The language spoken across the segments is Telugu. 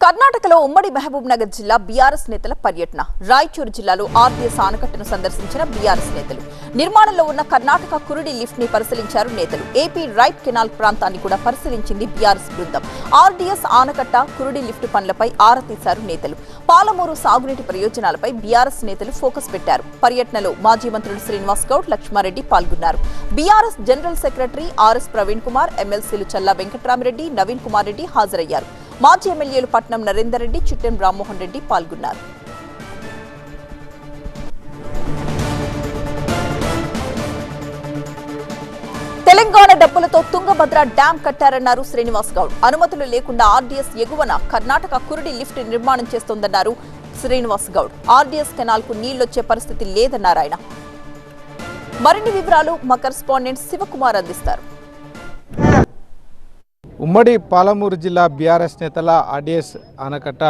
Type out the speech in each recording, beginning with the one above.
కర్ణాటకలో ఉమ్మడి మహబూబ్ నగర్ జిల్లా బీఆర్ఎస్ నేతల పర్యటన. రాయచూరు జిల్లాలో ఆర్డీఎస్ ఆనకట్టను సందర్శించిన బీఆర్ఎస్ నేతలు. నిర్మాణంలో ఉన్న కర్ణాటక కురుడి లిఫ్ట్ ని పరిశీలించారు నేతలు. ఏపీ రైట్ కెనాల్ ప్రాంతాన్ని కూడా పరిశీలించింది బీఆర్ఎస్ బృందం. ఆర్డీఎస్ ఆనకట్ట కురుడి లిఫ్ట్ పనులపై ఆరా తీశారు నేతలు. పాలమూరు సాగునీటి ప్రయోజనాలపై బీఆర్ఎస్ నేతలు ఫోకస్ పెట్టారు. పర్యటనలో మాజీ మంత్రులు శ్రీనివాస్ గౌడ్, లక్ష్మారెడ్డి పాల్గొన్నారు. BRS general secretary RS Praveen Kumar, ఎమ్మెల్సీలు చల్లా వెంకట్రామిరెడ్డి, నవీన్ కుమార్ రెడ్డి హాజరయ్యారు. మాజీ ఎమ్మెల్యేలు పట్నం నరేందర్ రెడ్డి, చిట్టెం రామ్మోహన్ రెడ్డి పాల్గొన్నారు. తెలంగాణ డబ్బులతో తుంగభద్ర డ్యాం కట్టారన్నారు శ్రీనివాస్ గౌడ్. అనుమతులు లేకుండా ఆర్డీఎస్ ఎగువన కర్ణాటక కురుడి లిఫ్ట్ నిర్మాణం చేస్తోందన్నారు శ్రీనివాస్ గౌడ్. ఆర్డీఎస్ కెనాల్ కు నీళ్లొచ్చే పరిస్థితి లేదన్నారు ఆయన. మరిన్ని వివరాలు మా కరెస్పాండెంట్ శివకుమార్ అందిస్తారు. ఉమ్మడి పాలమూరు జిల్లా బీఆర్ఎస్ నేతల ఆర్డీఎస్ ఆనకట్ట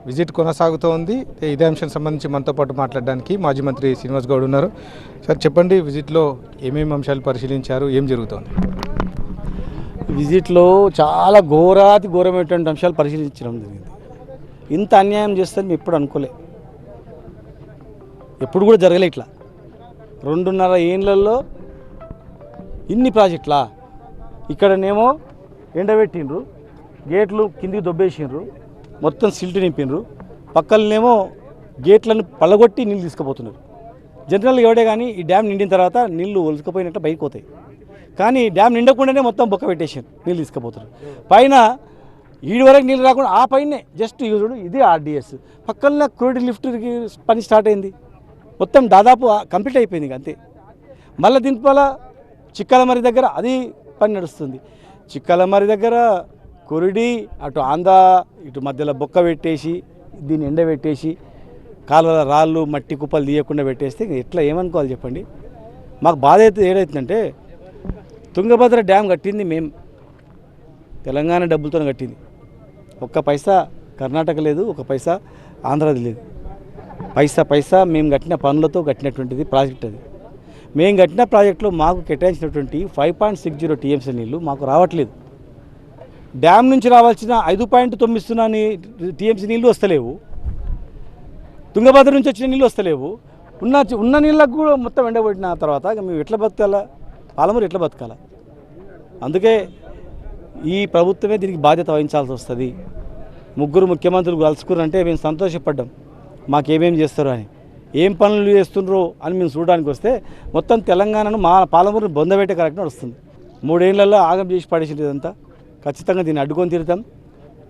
విజిట్ కొనసాగుతోంది. ఇదే అంశం సంబంధించి మనతో పాటు మాట్లాడడానికి మాజీ మంత్రి శ్రీనివాస్ గౌడ్ ఉన్నారు. సార్ చెప్పండి, విజిట్లో ఏమేమి అంశాలు పరిశీలించారు, ఏం జరుగుతోంది? విజిట్లో చాలా ఘోరమైనటువంటి అంశాలు పరిశీలించడం జరిగింది. ఇంత అన్యాయం చేస్తారని ఎప్పుడు అనుకోలే, ఎప్పుడు కూడా జరగలే. ఇట్లా 2.5 ఏళ్లలో ఇన్ని ప్రాజెక్టులా? ఇక్కడనేమో ఎండబెట్టిండ్రు, గేట్లు కిందికి దొబ్బేసిండ్రు, మొత్తం సిల్ట్ నింపిండ్రు. పక్కలనేమో గేట్లను పళ్ళగొట్టి నీళ్ళు తీసుకుపోతున్నారు. జనరల్గా ఎవడే కానీ ఈ డ్యామ్ నిండిన తర్వాత నీళ్లు ఒలుసుకుపోయినట్టు బయటకు పోతాయి. కానీ డ్యామ్ నిండకుండానే మొత్తం బొక్క పెట్టేసారు, నీళ్ళు తీసుకుపోతున్నారు. పైన ఈడి వరకు నీళ్ళు రాకుండా ఆ పైనే జస్ట్ యూజుడు ఇది ఆర్డీఎస్. పక్కన క్రూడ్ లిఫ్ట్కి పని స్టార్ట్ అయింది, మొత్తం దాదాపు కంప్లీట్ అయిపోయింది. అంతే. మళ్ళీ దీనివల్ల చిక్కలమరి దగ్గర అది పని నడుస్తుంది. చిక్కలమరి దగ్గర కురిడి, అటు ఆంధ్ర, ఇటు మధ్యలో బొక్క పెట్టేసి దీన్ని ఎండబెట్టేసి కాలువల రాళ్ళు మట్టి కుప్పలు తీయకుండా పెట్టేస్తే ఎట్లా ఏమనుకోవాలి చెప్పండి. మాకు బాధ అయితే ఏదైతుందంటే తుంగభద్ర డ్యామ్ కట్టింది మేము, తెలంగాణ డబ్బులతో కట్టింది. ఒక్క పైసా కర్ణాటక లేదు, ఒక పైసా ఆంధ్రాది లేదు. పైసా మేము కట్టిన పనులతో కట్టినటువంటిది ప్రాజెక్ట్. అది మేము కట్టిన ప్రాజెక్టులో మాకు కేటాయించినటువంటి 5.60 టీఎంసీ నీళ్ళు మాకు రావట్లేదు. డ్యామ్ నుంచి రావాల్సిన 5.9 టీఎంసీ నీళ్ళు వస్తలేవు. తుంగభద్ర నుంచి వచ్చిన నీళ్ళు వస్తలేవు. ఉన్న నీళ్ళకు కూడా మొత్తం ఎండబెట్టిన తర్వాత మేము ఎట్లా బతకాలా? పాలమూరు ఎట్లా బతకాలా? అందుకే ఈ ప్రభుత్వమే దీనికి బాధ్యత వహించాల్సి వస్తుంది. 3 ముఖ్యమంత్రులు కలుసుకున్నారంటే మేము సంతోషపడ్డాం, మాకేమేమి చేస్తారు అని, ఏం పనులు చేస్తుండ్రో అని మేము చూడడానికి వస్తే మొత్తం తెలంగాణను మా పాలమూరుని బొందబెట్టే కరెక్ట్గా వస్తుంది. 3 ఏళ్లలో ఆగం చేసి పడేసింది ఇదంతా. ఖచ్చితంగా దీన్ని అడ్డుకొని తీరుతాం.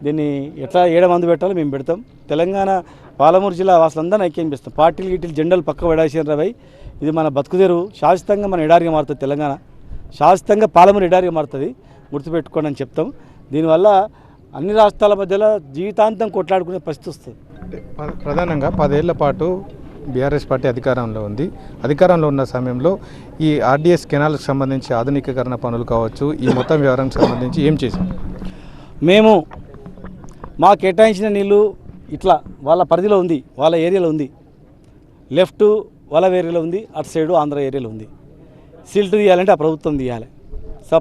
దీన్ని ఎట్లా మందు పెట్టాలో మేము పెడతాం. తెలంగాణ పాలమూరు జిల్లా వాసులందరినీ ఐక్యం చేస్తాం. పార్టీలు గిట్టిలు జెండాలు పక్క పడేసిన రాబాయి, ఇది మన బతుకుదేరు. శాశ్వతంగా మన ఎడారిగా మారుతుంది తెలంగాణ, శాశ్వతంగా పాలమూరు ఎడారిగా మారుతుంది, గుర్తుపెట్టుకోండి అని చెప్తాం. దీనివల్ల అన్ని రాష్ట్రాల మధ్యలో జీవితాంతం కొట్లాడుకునే పరిస్థితి వస్తుంది. ప్రధానంగా 10 ఏళ్ల పాటు బీఆర్ఎస్ పార్టీ అధికారంలో ఉంది. అధికారంలో ఉన్న సమయంలో ఈ ఆర్డీఎస్ కెనాల్కి సంబంధించి ఆధునికీకరణ పనులు కావచ్చు, ఈ మొత్తం వ్యవహారానికి సంబంధించి ఏం చేశాం? మేము మా కేటాయించిన నీళ్ళు ఇట్లా వాళ్ళ పరిధిలో ఉంది, వాళ్ళ ఏరియాలో ఉంది. లెఫ్ట్ వాళ్ళ ఏరియాలో ఉంది, అటు సైడు ఆంధ్ర ఏరియాలో ఉంది. సిల్ట్ తీయాలంటే ఆ ప్రభుత్వం తీయాలి.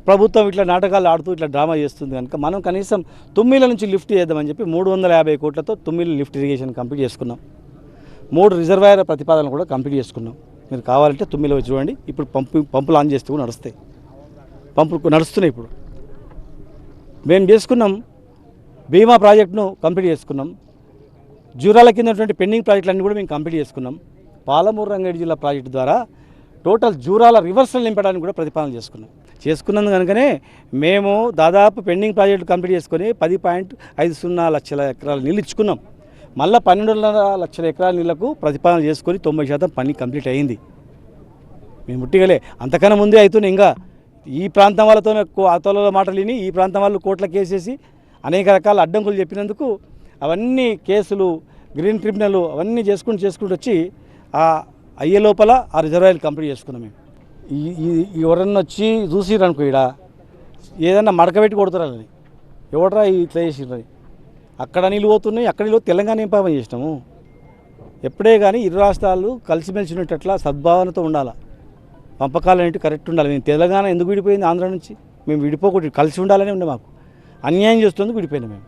ప్రభుత్వం ఇట్లా నాటకాలు ఆడుతూ ఇట్లా డ్రామా చేస్తుంది కనుక మనం కనీసం తుమ్మిల నుంచి లిఫ్ట్ చేద్దామని చెప్పి 350 కోట్లతో తుమ్మిల లిఫ్ట్ ఇరిగేషన్ కంప్లీట్ చేసుకున్నాం. 3 రిజర్వాయర్ ప్రతిపాదనలు కూడా కంప్లీట్ చేసుకున్నాం. మీరు కావాలంటే తుమ్మిలో వచ్చి చూడండి. ఇప్పుడు పంపులు ఆన్ చేస్తూ నడుస్తాయి, పంపులు నడుస్తున్నాయి. ఇప్పుడు మేము చేసుకున్నాం. భీమా ప్రాజెక్టును కంప్లీట్ చేసుకున్నాం. జూరాల కింద ఉన్నటువంటి పెండింగ్ ప్రాజెక్టులన్నీ కూడా మేము కంప్లీట్ చేసుకున్నాం. పాలమూరు రంగారెడ్డి జిల్లా ప్రాజెక్టు ద్వారా టోటల్ జూరాల రివర్సల్ నింపడానికి కూడా ప్రతిపాదన చేసుకున్నందు కనుకనే మేము దాదాపు పెండింగ్ ప్రాజెక్టు కంప్లీట్ చేసుకొని 10.50 లక్షల ఎకరాల నీళ్ళు ఇచ్చుకున్నాం. మళ్ళీ 12.5 లక్షల ఎకరాల నీళ్లకు ప్రతిపాదన చేసుకొని 90% పని కంప్లీట్ అయ్యింది. మేము ముట్టిగలే అంతకన్నా ముందే అవుతున్నాయి. ఇంకా ఈ ప్రాంతం వాళ్ళతోనే అతోలలో మాటలు విని ఈ ప్రాంతం వాళ్ళు కోట్ల కేసేసి అనేక రకాల అడ్డంకులు చెప్పినందుకు అవన్నీ కేసులు, గ్రీన్ ట్రిబ్యునల్ అవన్నీ చేసుకుంటూ వచ్చి ఆ అయ్యే లోపల ఆ రిజర్వాయర్లు కంప్లీట్ చేసుకున్నాం. మేము ఎవరన్నా వచ్చి చూసిరనుకో, ఇక్కడ ఏదన్నా మడకబెట్టి కొడతారని, ఎవడరా ఇట్లా చేసిరని. అక్కడ నీళ్ళు పోతున్నాయి, అక్కడ నీళ్ళు తెలంగాణ ఏం పాపం చేసినాము. ఎప్పుడే కానీ ఇరు రాష్ట్రాలు కలిసిమెలిసి ఉండేటట్లా సద్భావనతో ఉండాలి. పంపకాలు అనేవి కరెక్ట్ ఉండాలి. మేము తెలంగాణ ఎందుకు విడిపోయింది ఆంధ్ర నుంచి? మేము విడిపోకూడదు, కలిసి ఉండాలని ఉండే. మాకు అన్యాయం చేస్తుంది విడిపోయినాం మేము.